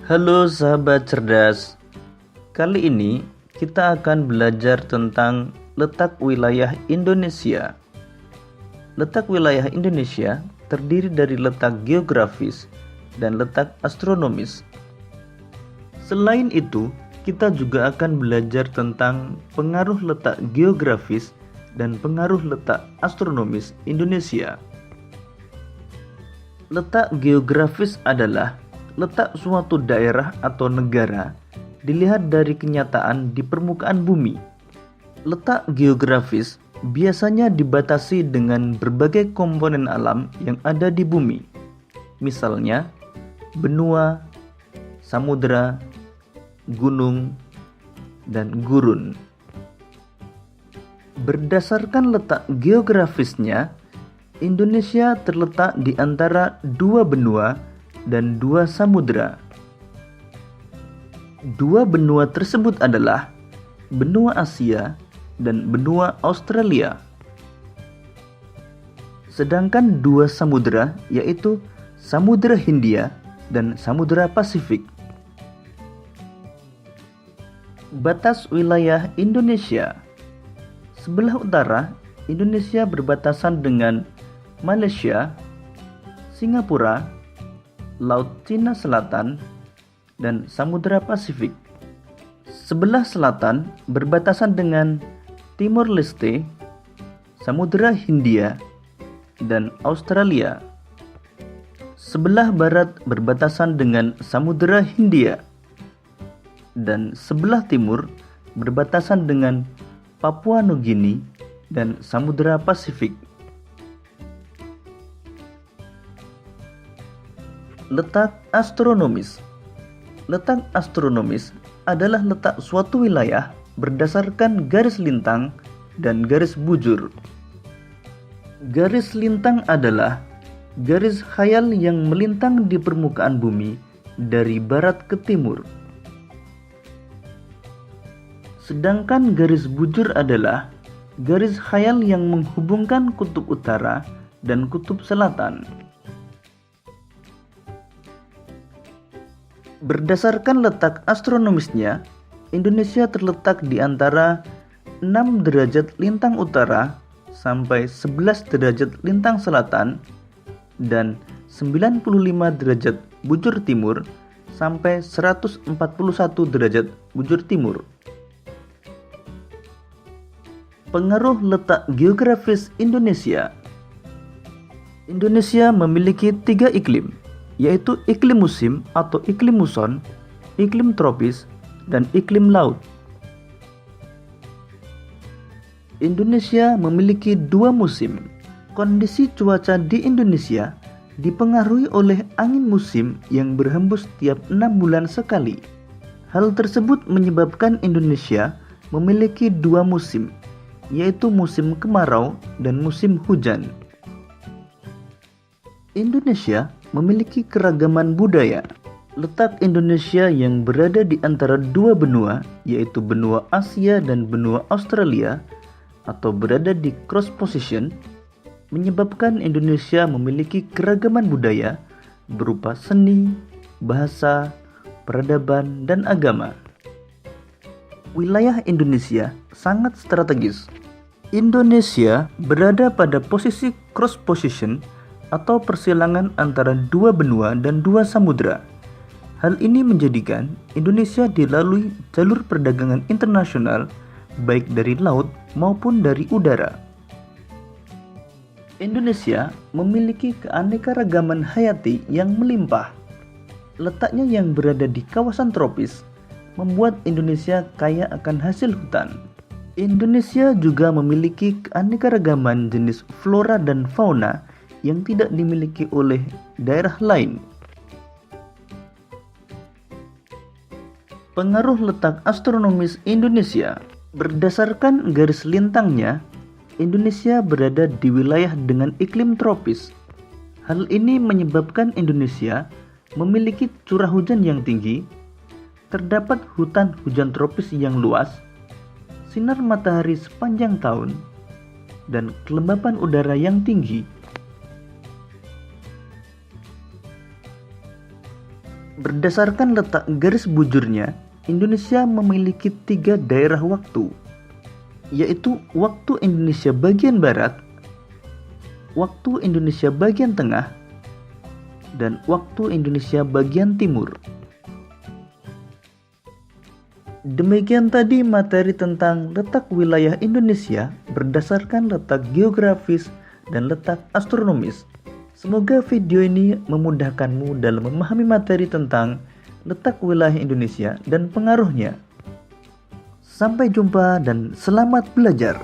Halo sahabat cerdas, kali ini kita akan belajar tentang letak wilayah Indonesia. Letak wilayah Indonesia terdiri dari letak geografis dan letak astronomis. Selain itu, kita juga akan belajar tentang pengaruh letak geografis dan pengaruh letak astronomis Indonesia. Letak geografis adalah letak suatu daerah atau negara dilihat dari kenyataan di permukaan bumi. Letak geografis biasanya dibatasi dengan berbagai komponen alam yang ada di bumi. Misalnya, benua, samudera, gunung, dan gurun. Berdasarkan letak geografisnya, Indonesia terletak di antara dua benua dan dua samudera. Dua benua tersebut adalah benua Asia dan benua Australia. Sedangkan dua samudera yaitu Samudra Hindia dan Samudra Pasifik. Batas wilayah Indonesia. Sebelah utara, Indonesia berbatasan dengan Malaysia, Singapura, Laut Cina Selatan, dan Samudra Pasifik. Sebelah selatan berbatasan dengan Timor Leste, Samudra Hindia, dan Australia. Sebelah barat berbatasan dengan Samudra Hindia, dan sebelah timur berbatasan dengan Papua Nugini dan Samudra Pasifik. Letak astronomis. Letak astronomis adalah letak suatu wilayah berdasarkan garis lintang dan garis bujur. Garis lintang adalah garis khayal yang melintang di permukaan bumi dari barat ke timur. Sedangkan garis bujur adalah garis khayal yang menghubungkan kutub utara dan kutub selatan. Berdasarkan letak astronomisnya, Indonesia terletak di antara 6 derajat lintang utara sampai 11 derajat lintang selatan dan 95 derajat bujur timur sampai 141 derajat bujur timur. Pengaruh letak geografis Indonesia. Indonesia memiliki 3 iklim, yaitu iklim musim atau iklim muson, iklim tropis, dan iklim laut. Indonesia memiliki 2 musim. Kondisi cuaca di Indonesia dipengaruhi oleh angin musim yang berhembus tiap 6 bulan sekali. Hal tersebut menyebabkan Indonesia memiliki 2 musim, yaitu musim kemarau dan musim hujan. Indonesia memiliki keragaman budaya. Letak Indonesia yang berada di antara dua benua, yaitu benua Asia dan benua Australia, atau berada di cross position, menyebabkan Indonesia memiliki keragaman budaya berupa seni, bahasa, peradaban, dan agama. Wilayah Indonesia sangat strategis. Indonesia berada pada posisi cross position atau persilangan antara dua benua dan dua samudera. Hal ini menjadikan Indonesia dilalui jalur perdagangan internasional baik dari laut maupun dari udara. Indonesia memiliki keanekaragaman hayati yang melimpah. Letaknya yang berada di kawasan tropis membuat Indonesia kaya akan hasil hutan. Indonesia juga memiliki keanekaragaman jenis flora dan fauna yang tidak dimiliki oleh daerah lain. Pengaruh letak astronomis Indonesia. Berdasarkan garis lintangnya, Indonesia berada di wilayah dengan iklim tropis. Hal ini menyebabkan Indonesia memiliki curah hujan yang tinggi, terdapat hutan hujan tropis yang luas, sinar matahari sepanjang tahun, dan kelembapan udara yang tinggi. Berdasarkan letak garis bujurnya, Indonesia memiliki 3 daerah waktu, yaitu waktu Indonesia bagian Barat, waktu Indonesia bagian Tengah, dan waktu Indonesia bagian Timur. Demikian tadi materi tentang letak wilayah Indonesia berdasarkan letak geografis dan letak astronomis. Semoga video ini memudahkanmu dalam memahami materi tentang letak wilayah Indonesia dan pengaruhnya. Sampai jumpa dan selamat belajar.